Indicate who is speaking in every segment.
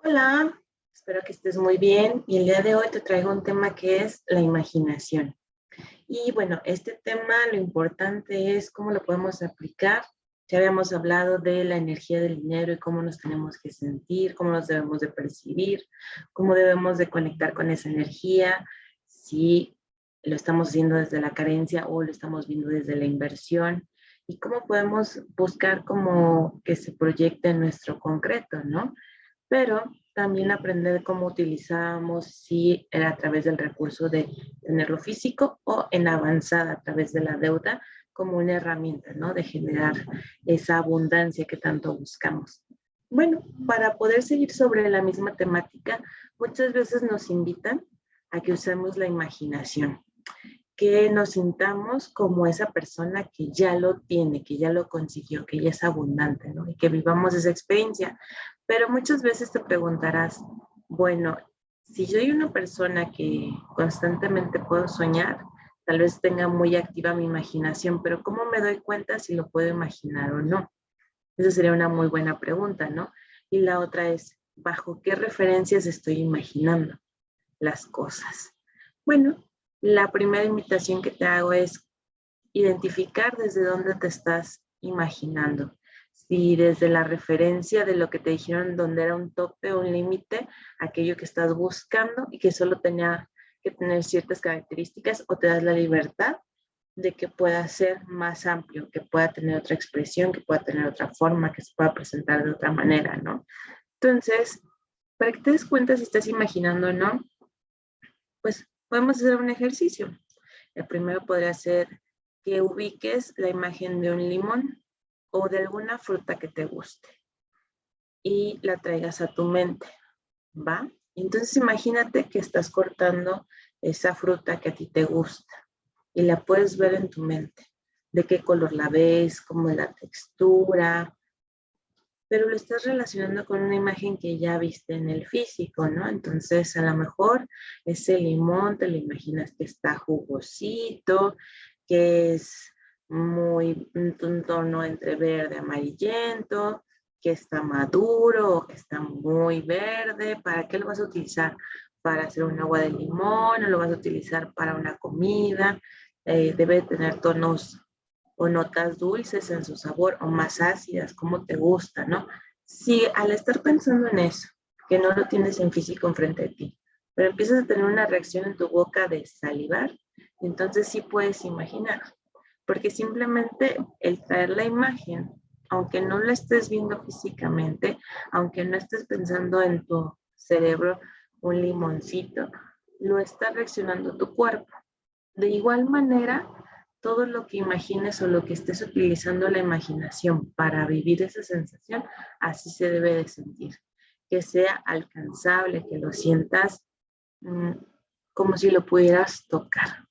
Speaker 1: Hola, espero que estés muy bien y el día de hoy te traigo un tema que es la imaginación. Y bueno, este tema lo importante es cómo lo podemos aplicar. Ya habíamos hablado de la energía del dinero y cómo nos tenemos que sentir, cómo nos debemos de percibir, cómo debemos de conectar con esa energía, si lo estamos haciendo desde la carencia o lo estamos viendo desde la inversión y cómo podemos buscar como que se proyecte en nuestro concreto, ¿no? Pero también aprender cómo utilizamos, si era a través del recurso de tenerlo físico o en avanzada a través de la deuda como una herramienta, ¿no? De generar esa abundancia que tanto buscamos. Bueno, para poder seguir sobre la misma temática, muchas veces nos invitan a que usemos la imaginación, que nos sintamos como esa persona que ya lo tiene, que ya lo consiguió, que ya es abundante, ¿no? Y que vivamos esa experiencia. Pero muchas veces te preguntarás, bueno, si yo soy una persona que constantemente puedo soñar, tal vez tenga muy activa mi imaginación, pero ¿cómo me doy cuenta si lo puedo imaginar o no? Esa sería una muy buena pregunta, ¿no? Y la otra es, ¿bajo qué referencias estoy imaginando las cosas? Bueno, la primera invitación que te hago es identificar desde dónde te estás imaginando. Si desde la referencia de lo que te dijeron, donde era un tope o un límite, aquello que estás buscando y que solo tenía que tener ciertas características, o te das la libertad de que pueda ser más amplio, que pueda tener otra expresión, que pueda tener otra forma, que se pueda presentar de otra manera, ¿no? Entonces, para que te des cuenta si estás imaginando o no, pues podemos hacer un ejercicio. El primero podría ser que ubiques la imagen de un limón o de alguna fruta que te guste y la traigas a tu mente, ¿va? Entonces imagínate que estás cortando esa fruta que a ti te gusta y la puedes ver en tu mente. ¿De qué color la ves? ¿Cómo es la textura? Pero lo estás relacionando con una imagen que ya viste en el físico, ¿no? Entonces, a lo mejor ese limón te lo imaginas que está jugosito, que es muy un tono entre verde amarillento, que está maduro, que está muy verde. ¿Para qué lo vas a utilizar? Para hacer un agua de limón, o lo vas a utilizar para una comida. Debe tener tonos o notas dulces en su sabor o más ácidas, como te gusta, ¿no? Si al estar pensando en eso, que no lo tienes en físico enfrente de ti, pero empiezas a tener una reacción en tu boca de salivar, entonces sí puedes imaginar, porque simplemente el traer la imagen, aunque no la estés viendo físicamente, aunque no estés pensando en tu cerebro un limoncito, lo está reaccionando tu cuerpo. De igual manera, todo lo que imagines o lo que estés utilizando la imaginación para vivir esa sensación, así se debe de sentir. Que sea alcanzable, que lo sientas mmm, como si lo pudieras tocar.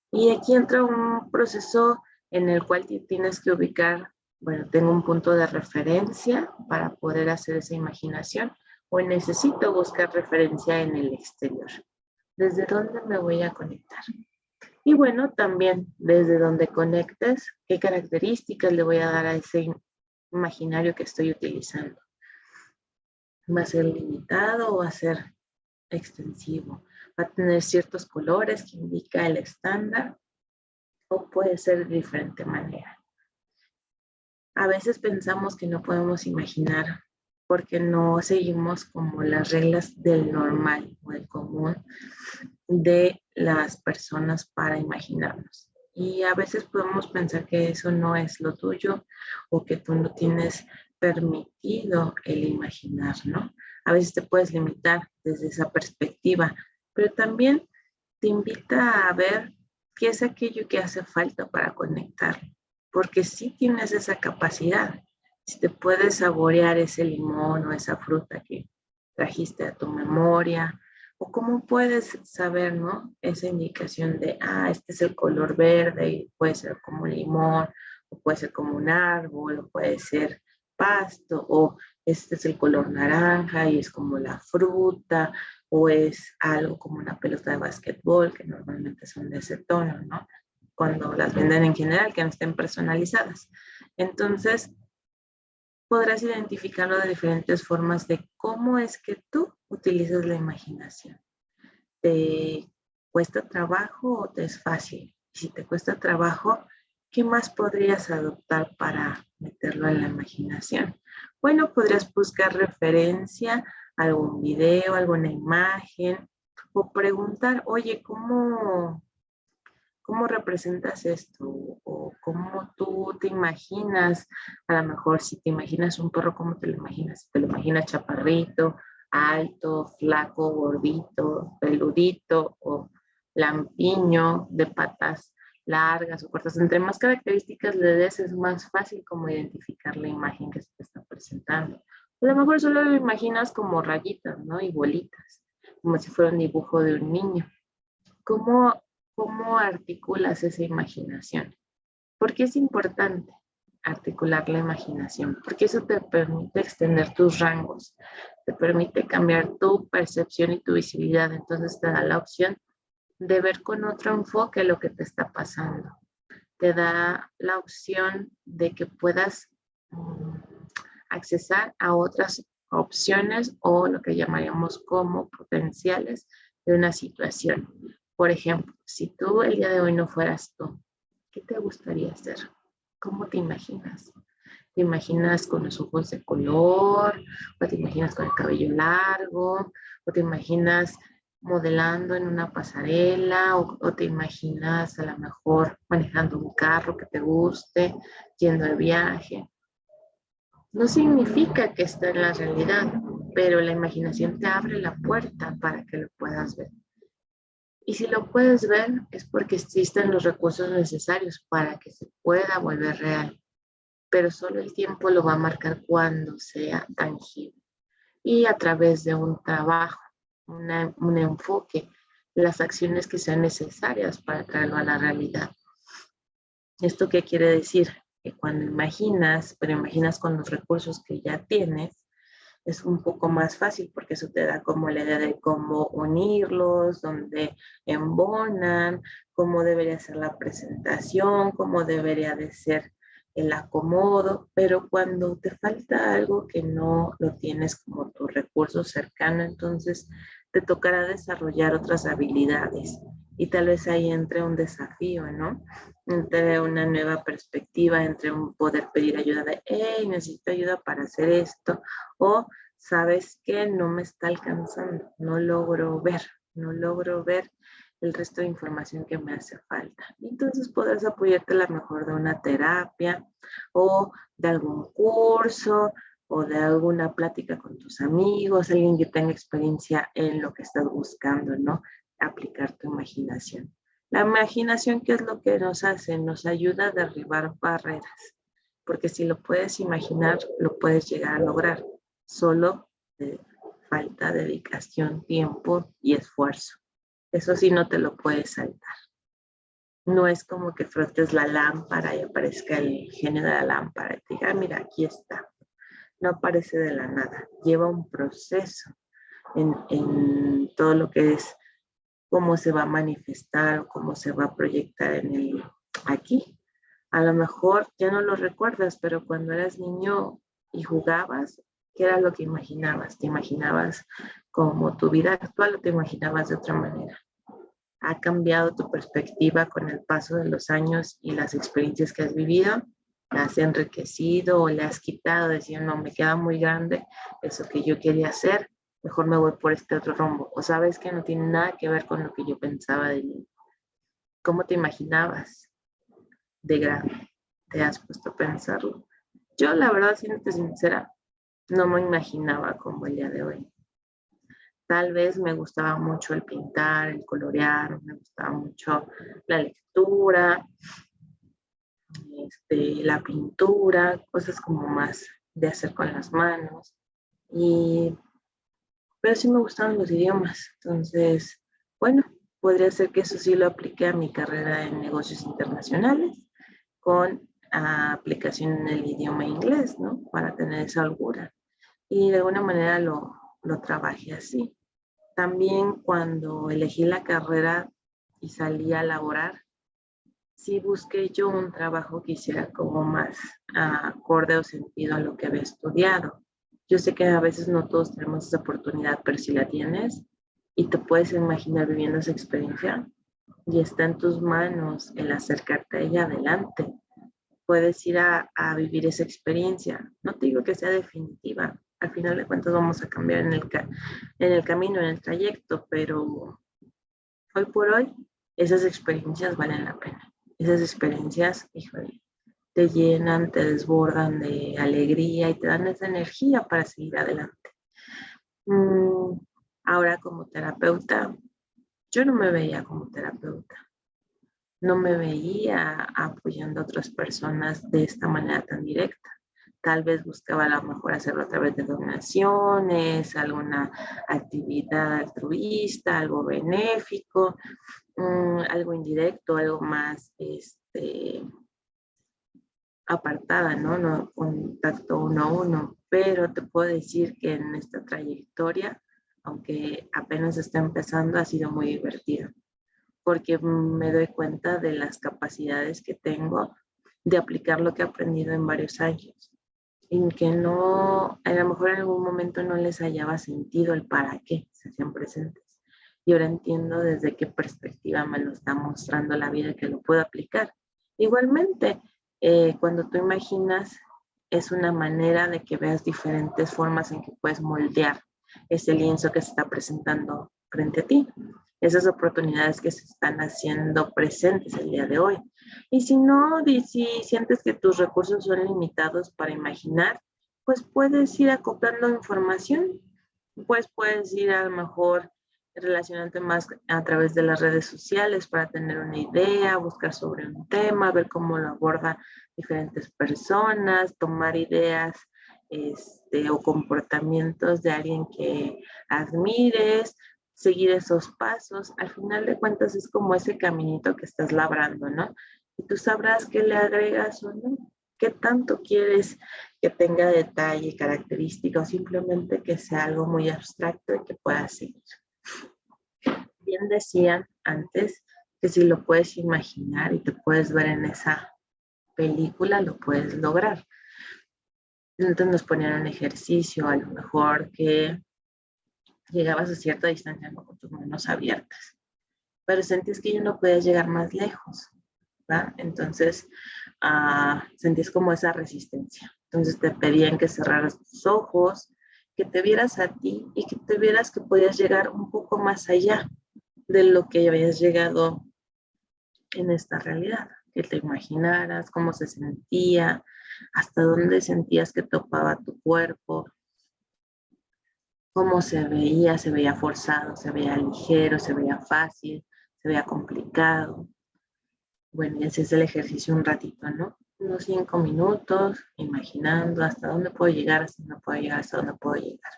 Speaker 1: Y aquí entra un proceso en el cual tienes que ubicar, bueno, tengo un punto de referencia para poder hacer esa imaginación o necesito buscar referencia en el exterior. ¿Desde dónde me voy a conectar? Y bueno, también desde donde conectes, qué características le voy a dar a ese imaginario que estoy utilizando. ¿Va a ser limitado o va a ser extensivo? ¿Va a tener ciertos colores que indica el estándar o puede ser de diferente manera? A veces pensamos que no podemos imaginar porque no seguimos como las reglas del normal o del común de las personas para imaginarnos. Y a veces podemos pensar que eso no es lo tuyo o que tú no tienes permitido el imaginar, ¿no? A veces te puedes limitar desde esa perspectiva, pero también te invita a ver qué es aquello que hace falta para conectar, porque sí tienes esa capacidad. Si te puedes saborear ese limón o esa fruta que trajiste a tu memoria, o cómo puedes saber, ¿no? Esa indicación de, este es el color verde y puede ser como un limón, o puede ser como un árbol, o puede ser pasto, o este es el color naranja y es como la fruta, o es algo como una pelota de básquetbol, que normalmente son de ese tono, ¿no? Cuando las venden en general, que no estén personalizadas. Entonces, podrás identificarlo de diferentes formas de cómo es que tú utilizas la imaginación. ¿Te cuesta trabajo o te es fácil? Y si te cuesta trabajo, ¿qué más podrías adoptar para meterlo en la imaginación? Bueno, podrías buscar referencia a algún video, alguna imagen, o preguntar, oye, ¿cómo representas esto? O cómo tú te imaginas, a lo mejor si te imaginas un perro, ¿cómo te lo imaginas? ¿Te lo imaginas chaparrito, alto, flaco, gordito, peludito o lampiño, de patas largas o cortas? Entre más características le des, es más fácil como identificar la imagen que se te está presentando. A lo mejor solo lo imaginas como rayitas, ¿no? Y bolitas, como si fuera un dibujo de un niño. ¿Cómo, cómo articulas esa imaginación? ¿Por qué es importante articular la imaginación? Porque eso te permite extender tus rangos, te permite cambiar tu percepción y tu visibilidad. Entonces te da la opción de ver con otro enfoque lo que te está pasando. Te da la opción de que puedas accesar a otras opciones o lo que llamaríamos como potenciales de una situación. Por ejemplo, si tú el día de hoy no fueras tú, ¿qué te gustaría hacer? ¿Cómo te imaginas? ¿Te imaginas con los ojos de color? ¿O te imaginas con el cabello largo? ¿O te imaginas modelando en una pasarela? ¿O te imaginas a lo mejor manejando un carro que te guste, yendo de viaje? No significa que esté en la realidad, pero la imaginación te abre la puerta para que lo puedas ver. Y si lo puedes ver es porque existen los recursos necesarios para que se pueda volver real, pero solo el tiempo lo va a marcar cuando sea tangible. Y a través de un trabajo, un enfoque, las acciones que sean necesarias para traerlo a la realidad. ¿Esto qué quiere decir? Que cuando imaginas, pero imaginas con los recursos que ya tienes, es un poco más fácil porque eso te da como la idea de cómo unirlos, dónde embonan, cómo debería ser la presentación, cómo debería de ser el acomodo, pero cuando te falta algo que no lo tienes como tu recurso cercano, entonces te tocará desarrollar otras habilidades y tal vez ahí entre un desafío, ¿no? Entre una nueva perspectiva, entre un poder pedir ayuda de, hey, necesito ayuda para hacer esto, o sabes que no me está alcanzando, no logro ver el resto de información que me hace falta. Entonces podrás apoyarte a lo mejor de una terapia o de algún curso o de alguna plática con tus amigos, alguien que tenga experiencia en lo que estás buscando, ¿no? Aplicar tu imaginación. La imaginación, ¿qué es lo que nos hace? Nos ayuda a derribar barreras, porque si lo puedes imaginar, lo puedes llegar a lograr. Solo falta dedicación, tiempo y esfuerzo. Eso sí no te lo puedes saltar. No es como que frotes la lámpara y aparezca el genio de la lámpara y te diga, mira, aquí está. No aparece de la nada. Lleva un proceso en todo lo que es cómo se va a manifestar, cómo se va a proyectar aquí. A lo mejor ya no lo recuerdas, pero cuando eras niño y jugabas, ¿qué era lo que imaginabas? ¿Te imaginabas como tu vida actual o te imaginabas de otra manera? ¿Ha cambiado tu perspectiva con el paso de los años y las experiencias que has vivido? ¿La has enriquecido o le has quitado? Decir, no, me queda muy grande eso que yo quería hacer, mejor me voy por este otro rumbo. O sabes que no tiene nada que ver con lo que yo pensaba de mí. ¿Cómo te imaginabas de grande? ¿Te has puesto a pensarlo? Yo, la verdad, siendo sincera, no me imaginaba como el día de hoy. Tal vez me gustaba mucho el pintar, el colorear, me gustaba mucho la lectura, la pintura, cosas como más de hacer con las manos. Pero sí me gustaban los idiomas. Entonces, bueno, podría ser que eso sí lo aplique a mi carrera en negocios internacionales con aplicación en el idioma inglés, ¿no? Para tener esa holgura. Y de alguna manera lo trabajé así. También cuando elegí la carrera y salí a laborar, sí busqué yo un trabajo que hiciera como más acorde o sentido a lo que había estudiado. Yo sé que a veces no todos tenemos esa oportunidad, pero si la tienes y te puedes imaginar viviendo esa experiencia y está en tus manos el acercarte a ella, adelante. Puedes ir a vivir esa experiencia. No te digo que sea definitiva. Al final de cuentas vamos a cambiar en el camino, en el trayecto, pero hoy por hoy esas experiencias valen la pena. Esas experiencias, híjole, te llenan, te desbordan de alegría y te dan esa energía para seguir adelante. Mm, Ahora como terapeuta, yo no me veía como terapeuta. No me veía apoyando a otras personas de esta manera tan directa. Tal vez buscaba a lo mejor hacerlo a través de donaciones, alguna actividad altruista, algo benéfico, algo indirecto, algo más apartada, ¿no? No contacto uno a uno. Pero te puedo decir que en esta trayectoria, aunque apenas está empezando, ha sido muy divertido porque me doy cuenta de las capacidades que tengo de aplicar lo que he aprendido en varios años. En que no, a lo mejor en algún momento no les hallaba sentido el para qué se hacían presentes. Y ahora entiendo desde qué perspectiva me lo está mostrando la vida que lo puedo aplicar. Igualmente, cuando tú imaginas, es una manera de que veas diferentes formas en que puedes moldear ese lienzo que se está presentando frente a ti. Esas oportunidades que se están haciendo presentes el día de hoy. Y si no, si sientes que tus recursos son limitados para imaginar, pues puedes ir acoplando información. Pues puedes ir a lo mejor relacionarte más a través de las redes sociales para tener una idea, buscar sobre un tema, ver cómo lo abordan diferentes personas, tomar ideas o comportamientos de alguien que admires, seguir esos pasos. Al final de cuentas es como ese caminito que estás labrando, ¿no? Y tú sabrás qué le agregas o no, qué tanto quieres que tenga detalle, característica o simplemente que sea algo muy abstracto y que puedas seguir. Bien decían antes que si lo puedes imaginar y te puedes ver en esa película, lo puedes lograr. Entonces nos ponían un ejercicio, a lo mejor que llegabas a cierta distancia, ¿no? Con tus manos abiertas, pero sentías que ya no podías llegar más lejos, ¿verdad? Entonces sentías como esa resistencia. Entonces te pedían que cerraras tus ojos, que te vieras a ti y que te vieras que podías llegar un poco más allá de lo que habías llegado en esta realidad, que te imaginaras cómo se sentía, hasta dónde sentías que topaba tu cuerpo, cómo se veía forzado, se veía ligero, se veía fácil, se veía complicado. Bueno, y ese es el ejercicio un ratito, ¿no? Unos 5 minutos, imaginando hasta dónde puedo llegar, hasta dónde puedo llegar, hasta dónde puedo llegar.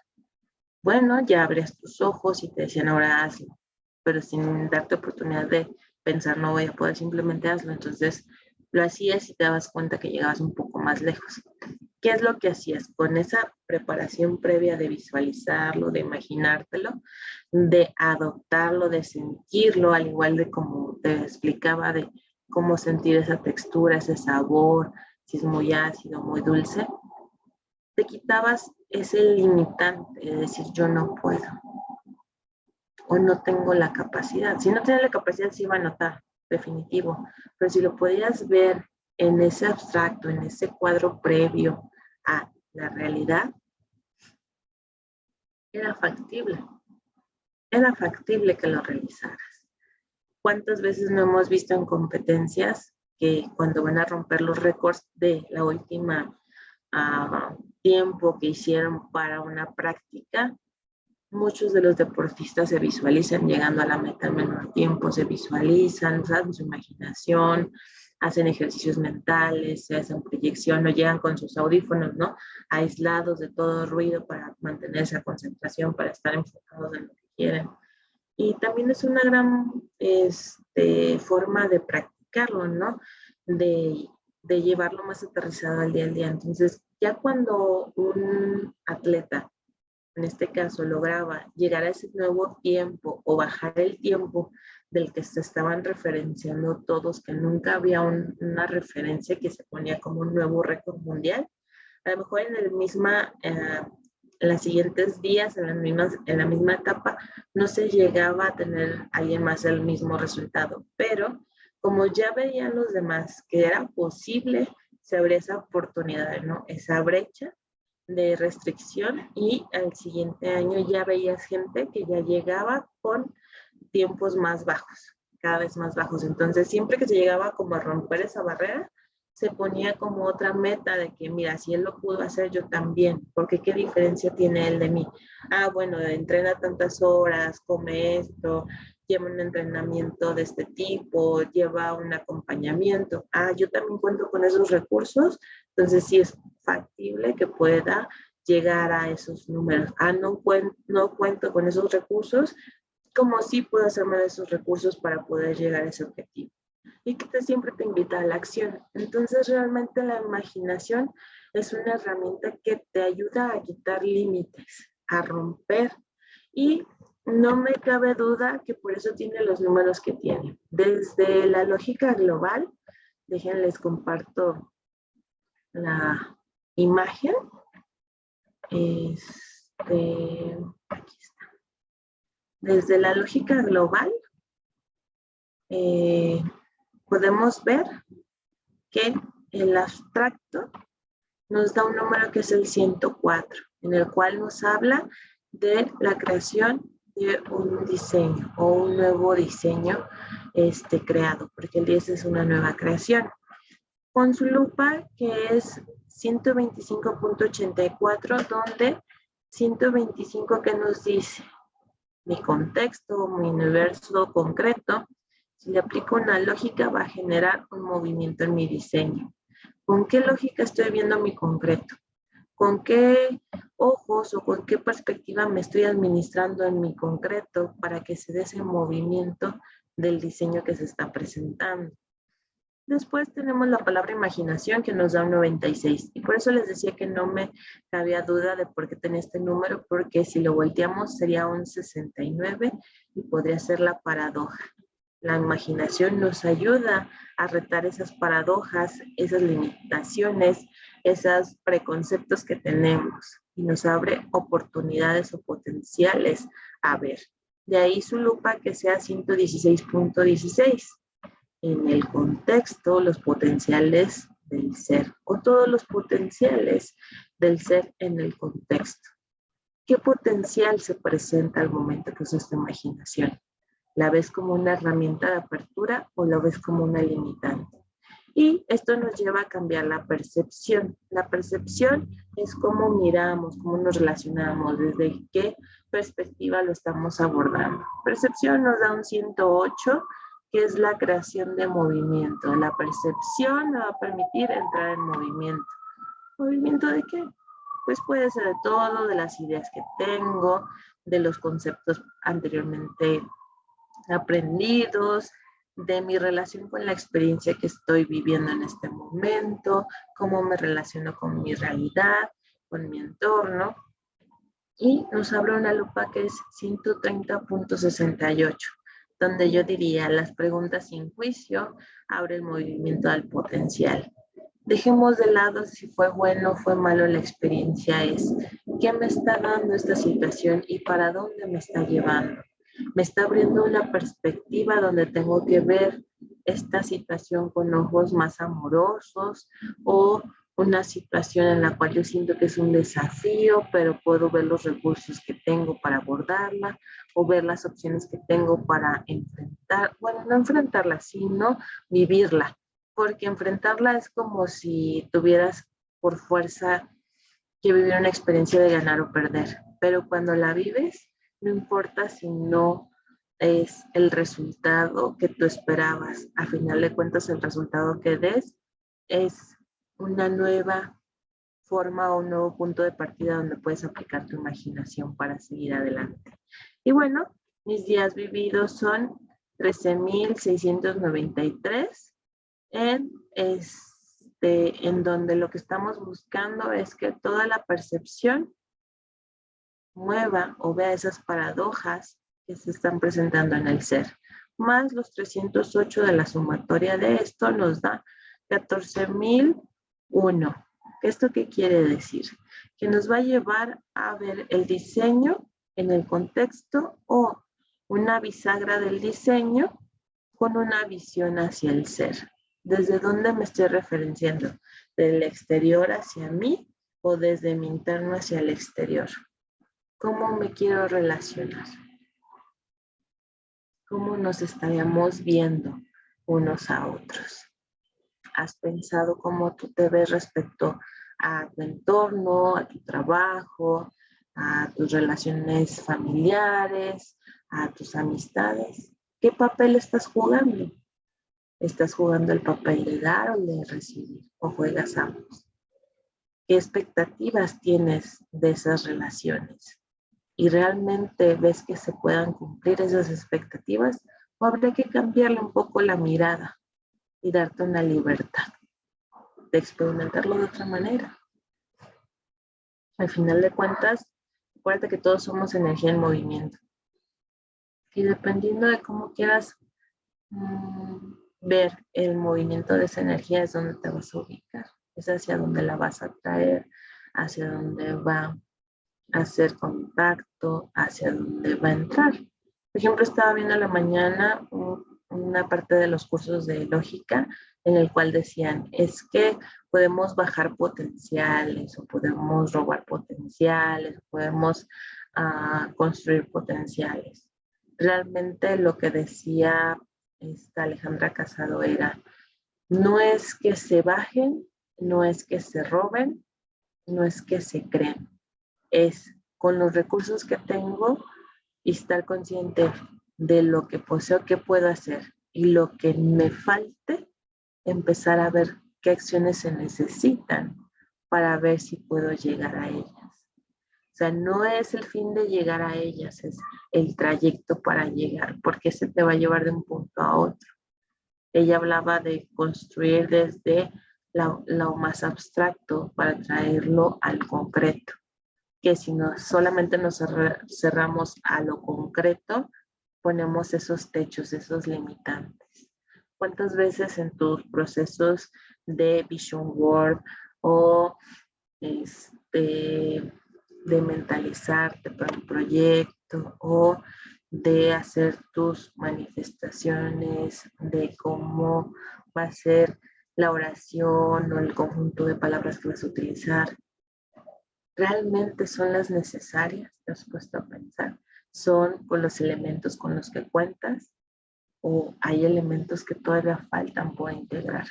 Speaker 1: Bueno, ya abrías tus ojos y te decían ahora hazlo, pero sin darte oportunidad de pensar no voy a poder, simplemente hazlo. Entonces lo hacías y te dabas cuenta que llegabas un poco más lejos. ¿Qué es lo que hacías? Con esa preparación previa de visualizarlo, de imaginártelo, de adoptarlo, de sentirlo, al igual de como te explicaba, de cómo sentir esa textura, ese sabor, si es muy ácido, muy dulce, te quitabas ese limitante de decir yo no puedo o no tengo la capacidad. Si no tienes la capacidad, sí iba a notar, definitivo, pero si lo podías ver en ese abstracto, en ese cuadro previo a la realidad, era factible que lo realizaras. ¿Cuántas veces no hemos visto en competencias que cuando van a romper los récords de la última tiempo que hicieron para una práctica, muchos de los deportistas se visualizan llegando a la meta en menor tiempo, se visualizan, usan su imaginación, hacen ejercicios mentales, se hacen proyección o llegan con sus audífonos, ¿no? Aislados de todo ruido para mantener esa concentración, para estar enfocados en lo que quieren. Y también es una gran forma de practicarlo, ¿no? De llevarlo más aterrizado al día. Entonces, ya cuando un atleta en este caso lograba llegar a ese nuevo tiempo o bajar el tiempo del que se estaban referenciando todos, que nunca había una referencia que se ponía como un nuevo récord mundial, a lo mejor en los siguientes días, en la misma etapa, no se llegaba a tener alguien más el mismo resultado, pero como ya veían los demás que era posible, se abría esa oportunidad, ¿no? Esa brecha de restricción y al siguiente año ya veías gente que ya llegaba con tiempos más bajos, cada vez más bajos. Entonces, siempre que se llegaba como a romper esa barrera, se ponía como otra meta de que, mira, si él lo pudo hacer, yo también, porque ¿qué diferencia tiene él de mí? Ah, bueno, entrena tantas horas, come esto, lleva un entrenamiento de este tipo, lleva un acompañamiento. Ah, yo también cuento con esos recursos, entonces sí es factible que pueda llegar a esos números. Ah, no cuento con esos recursos, como sí puedo hacerme de esos recursos para poder llegar a ese objetivo. Y que siempre te invita a la acción. Entonces, realmente la imaginación es una herramienta que te ayuda a quitar límites, a romper. Y no me cabe duda que por eso tiene los números que tiene. Desde la lógica global, déjenles comparto la imagen. Aquí está. Desde la lógica global, podemos ver que el abstracto nos da un número que es el 104, en el cual nos habla de la creación de un diseño o un nuevo diseño creado, porque el 10 es una nueva creación. Con su lupa, que es 125.84, donde 125 que nos dice mi contexto, mi universo concreto, si le aplico una lógica va a generar un movimiento en mi diseño. ¿Con qué lógica estoy viendo mi concreto? ¿Con qué ojos o con qué perspectiva me estoy administrando en mi concreto para que se dé ese movimiento del diseño que se está presentando? Después tenemos la palabra imaginación que nos da un 96. Y por eso les decía que no me cabía duda de por qué tenía este número, porque si lo volteamos sería un 69 y podría ser la paradoja. La imaginación nos ayuda a retar esas paradojas, esas limitaciones, esos preconceptos que tenemos y nos abre oportunidades o potenciales a ver. De ahí su lupa que sea 116.16. En el contexto, los potenciales del ser o todos los potenciales del ser en el contexto. ¿Qué potencial se presenta al momento que usas tu imaginación? ¿La ves como una herramienta de apertura o la ves como una limitante? Y esto nos lleva a cambiar la percepción. La percepción es cómo miramos, cómo nos relacionamos, desde qué perspectiva lo estamos abordando. Percepción nos da un 108, que es la creación de movimiento. La percepción me va a permitir entrar en movimiento. ¿Movimiento de qué? Pues puede ser de todo, de las ideas que tengo, de los conceptos anteriormente aprendidos, de mi relación con la experiencia que estoy viviendo en este momento, cómo me relaciono con mi realidad, con mi entorno. Y nos abre una lupa que es 130.68, donde yo diría las preguntas sin juicio, abre el movimiento al potencial. Dejemos de lado si fue bueno o fue malo la experiencia, es qué me está dando esta situación y para dónde me está llevando. Me está abriendo una perspectiva donde tengo que ver esta situación con ojos más amorosos o una situación en la cual yo siento que es un desafío, pero puedo ver los recursos que tengo para abordarla o ver las opciones que tengo para enfrentar, bueno, no enfrentarla, sino vivirla, porque enfrentarla es como si tuvieras por fuerza que vivir una experiencia de ganar o perder, pero cuando la vives, no importa si no es el resultado que tú esperabas. A final de cuentas, el resultado que des es una nueva forma o un nuevo punto de partida donde puedes aplicar tu imaginación para seguir adelante. Y bueno, mis días vividos son 13,693 en donde lo que estamos buscando es que toda la percepción mueva o vea esas paradojas que se están presentando en el ser. Más los 308 de la sumatoria de esto nos da 14,001. ¿Esto qué quiere decir? Que nos va a llevar a ver el diseño en el contexto o una bisagra del diseño con una visión hacia el ser. ¿Desde dónde me estoy referenciando? ¿Del exterior hacia mí o desde mi interno hacia el exterior? ¿Cómo me quiero relacionar? ¿Cómo nos estaríamos viendo unos a otros? ¿Has pensado cómo tú te ves respecto a tu entorno, a tu trabajo, a tus relaciones familiares, a tus amistades? ¿Qué papel estás jugando? ¿Estás jugando el papel de dar o de recibir? ¿O juegas ambos? ¿Qué expectativas tienes de esas relaciones? ¿Y realmente ves que se puedan cumplir esas expectativas? ¿O habría que cambiarle un poco la mirada y darte una libertad de experimentarlo de otra manera? Al final de cuentas, acuérdate que todos somos energía en movimiento. Y dependiendo de cómo quieras ver el movimiento de esa energía es donde te vas a ubicar. Es hacia donde la vas a traer, hacia donde va a hacer contacto, hacia donde va a entrar. Por ejemplo, estaba viendo en la mañana una parte de los cursos de lógica en el cual decían, es que podemos bajar potenciales o podemos robar potenciales, podemos construir potenciales. Realmente lo que decía esta Alejandra Casado era, no es que se bajen, no es que se roben, no es que se creen, es con los recursos que tengo y estar consciente de lo que poseo, qué puedo hacer y lo que me falte, empezar a ver qué acciones se necesitan para ver si puedo llegar a ellas. O sea, no es el fin de llegar a ellas, es el trayecto para llegar, porque ese te va a llevar de un punto a otro. Ella hablaba de construir desde lo más abstracto para traerlo al concreto, que si no solamente nos cerramos a lo concreto, ponemos esos techos, esos limitantes. ¿Cuántas veces en tus procesos de vision board o de mentalizarte para un proyecto o de hacer tus manifestaciones, de cómo va a ser la oración o el conjunto de palabras que vas a utilizar, realmente son las necesarias? ¿Te has puesto a pensar? ¿Son con los elementos con los que cuentas o hay elementos que todavía faltan por integrar?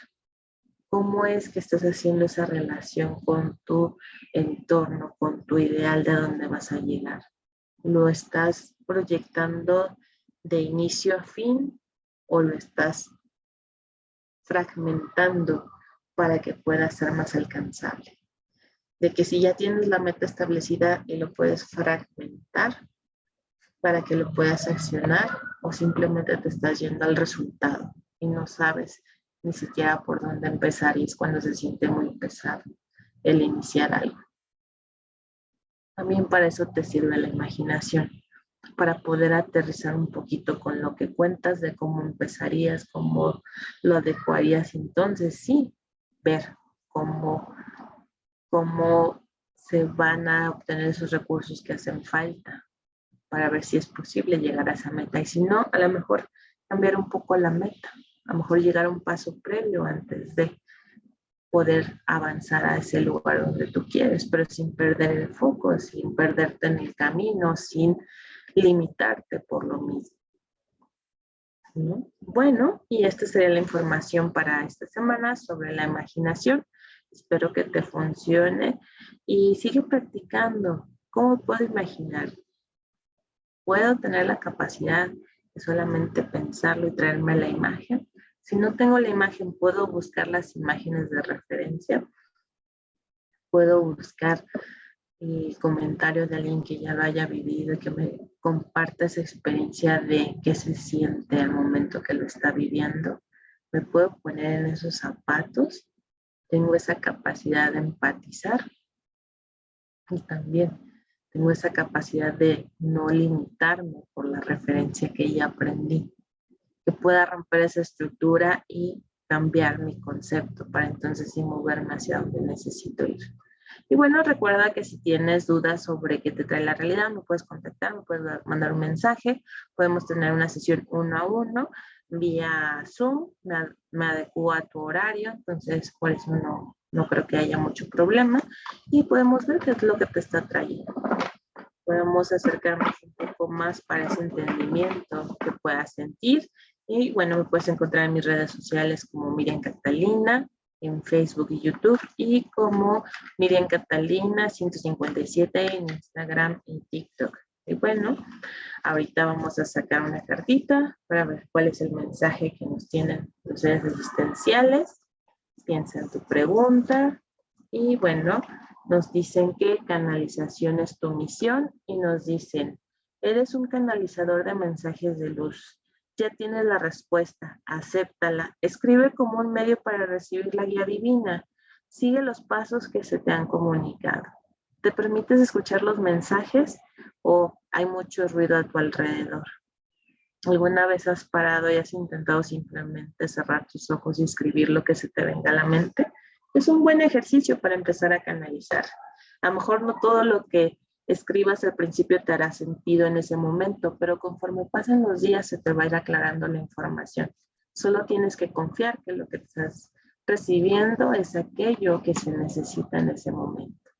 Speaker 1: ¿Cómo es que estás haciendo esa relación con tu entorno, con tu ideal de dónde vas a llegar? ¿Lo estás proyectando de inicio a fin o lo estás fragmentando para que pueda ser más alcanzable? De que si ya tienes la meta establecida y lo puedes fragmentar para que lo puedas accionar o simplemente te estás yendo al resultado y no sabes ni siquiera por dónde empezar y es cuando se siente muy pesado el iniciar algo. También para eso te sirve la imaginación, para poder aterrizar un poquito con lo que cuentas de cómo empezarías, cómo lo adecuarías. Entonces sí, ver cómo se van a obtener esos recursos que hacen falta para ver si es posible llegar a esa meta. Y si no, a lo mejor cambiar un poco la meta, a lo mejor llegar a un paso previo antes de poder avanzar a ese lugar donde tú quieres, pero sin perder el foco, sin perderte en el camino, sin limitarte por lo mismo, ¿no? Bueno, y esta sería la información para esta semana sobre la imaginación. Espero que te funcione y sigue practicando. ¿Cómo puedo imaginar? ¿Puedo tener la capacidad de solamente pensarlo y traerme la imagen? Si no tengo la imagen, ¿puedo buscar las imágenes de referencia? ¿Puedo buscar el comentario de alguien que ya lo haya vivido y que me comparta esa experiencia de qué se siente al momento que lo está viviendo? ¿Me puedo poner en esos zapatos? ¿Tengo esa capacidad de empatizar? Y también, Tengo esa capacidad de no limitarme por la referencia que ya aprendí, que pueda romper esa estructura y cambiar mi concepto para entonces sí moverme hacia donde necesito ir. Y bueno, recuerda que si tienes dudas sobre qué te trae la realidad, me puedes contactar, me puedes mandar un mensaje, podemos tener una sesión 1-a-1 vía Zoom, me adecuo a tu horario, entonces por eso no creo que haya mucho problema y podemos ver qué es lo que te está trayendo. Podemos acercarnos un poco más para ese entendimiento que puedas sentir. Y bueno, me puedes encontrar en mis redes sociales como Miriam Catalina, en Facebook y YouTube, y como Miriam Catalina 157 en Instagram y TikTok. Y bueno, ahorita vamos a sacar una cartita para ver cuál es el mensaje que nos tienen los seres existenciales. Piensa en tu pregunta. Y bueno, nos dicen que canalización es tu misión y nos dicen, eres un canalizador de mensajes de luz. Ya tienes la respuesta, acéptala. Escribe como un medio para recibir la guía divina. Sigue los pasos que se te han comunicado. ¿Te permites escuchar los mensajes o hay mucho ruido a tu alrededor? ¿Alguna vez has parado y has intentado simplemente cerrar tus ojos y escribir lo que se te venga a la mente? Es un buen ejercicio para empezar a canalizar. A lo mejor no todo lo que escribas al principio te hará sentido en ese momento, pero conforme pasan los días se te va a ir aclarando la información. Solo tienes que confiar que lo que estás recibiendo es aquello que se necesita en ese momento.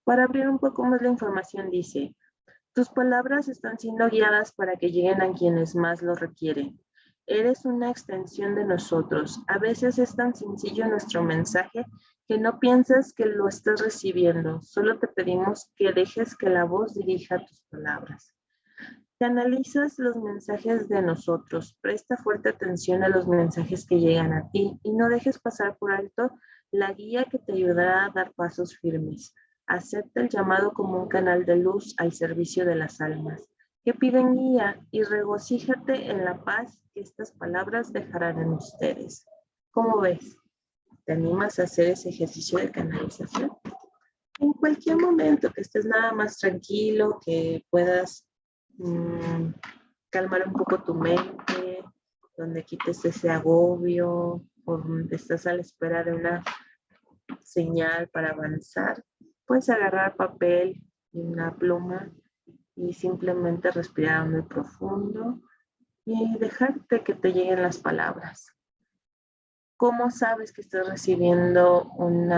Speaker 1: Para abrir un poco más la información dice, tus palabras están siendo guiadas para que lleguen a quienes más lo requieren. Eres una extensión de nosotros. A veces es tan sencillo nuestro mensaje que no piensas que lo estás recibiendo. Solo te pedimos que dejes que la voz dirija tus palabras. Canalizas los mensajes de nosotros. Presta fuerte atención a los mensajes que llegan a ti y no dejes pasar por alto la guía que te ayudará a dar pasos firmes. Acepta el llamado como un canal de luz al servicio de las almas que piden guía y regocíjate en la paz que estas palabras dejarán en ustedes. ¿Cómo ves? ¿Te animas a hacer ese ejercicio de canalización? En cualquier momento que estés nada más tranquilo, que puedas calmar un poco tu mente, donde quites ese agobio, o donde estás a la espera de una señal para avanzar, puedes agarrar papel y una pluma y simplemente respirar muy profundo y dejarte que te lleguen las palabras. ¿Cómo sabes que estás recibiendo un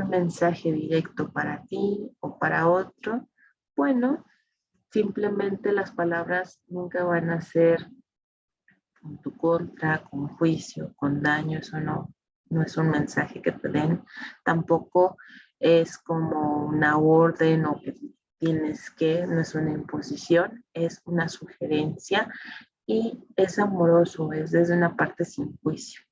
Speaker 1: mensaje directo para ti o para otro? Bueno, simplemente las palabras nunca van a ser en tu contra, con juicio, con daño, eso no es un mensaje que te den, tampoco es como una orden o que tienes que, no es una imposición, es una sugerencia y es amoroso, es desde una parte sin juicio.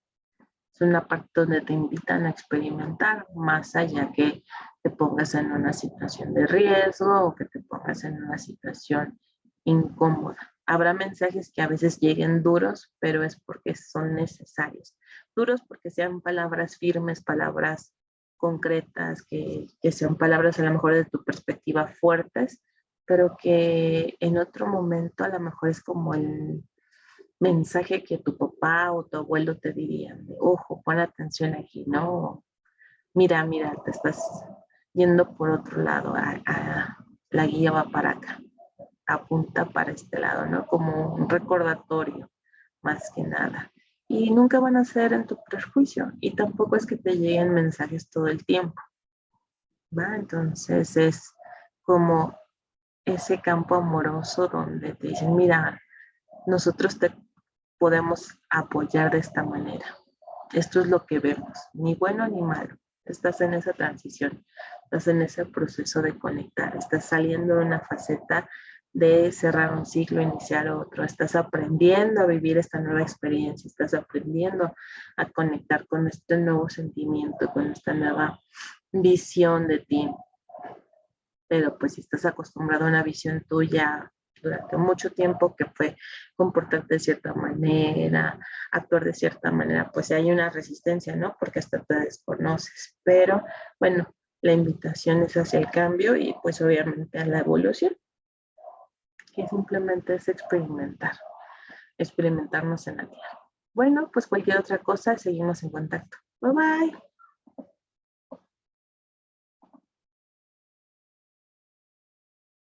Speaker 1: Es una parte donde te invitan a experimentar más allá que te pongas en una situación de riesgo o que te pongas en una situación incómoda. Habrá mensajes que a veces lleguen duros, pero es porque son necesarios. Duros porque sean palabras firmes, palabras concretas, que sean palabras a lo mejor de tu perspectiva fuertes, pero que en otro momento a lo mejor es como el mensaje que tu papá o tu abuelo te dirían, de, ojo, pon atención aquí, no, mira, te estás yendo por otro lado, la guía va para acá, apunta para este lado, ¿no? Como un recordatorio, más que nada. Y nunca van a ser en tu perjuicio, y tampoco es que te lleguen mensajes todo el tiempo, ¿va? Entonces es como ese campo amoroso donde te dicen, mira, nosotros te podemos apoyar de esta manera. Esto es lo que vemos, ni bueno ni malo. Estás en esa transición, estás en ese proceso de conectar, estás saliendo de una faceta de cerrar un ciclo, iniciar otro, estás aprendiendo a vivir esta nueva experiencia, estás aprendiendo a conectar con este nuevo sentimiento, con esta nueva visión de ti. Pero pues si estás acostumbrado a una visión tuya durante mucho tiempo que fue comportarte de cierta manera, actuar de cierta manera, pues hay una resistencia, ¿no? Porque hasta te desconoces. Pero bueno, la invitación es hacia el cambio y pues obviamente a la evolución, que simplemente es experimentarnos en la tierra. Bueno, pues cualquier otra cosa, seguimos en contacto. Bye bye.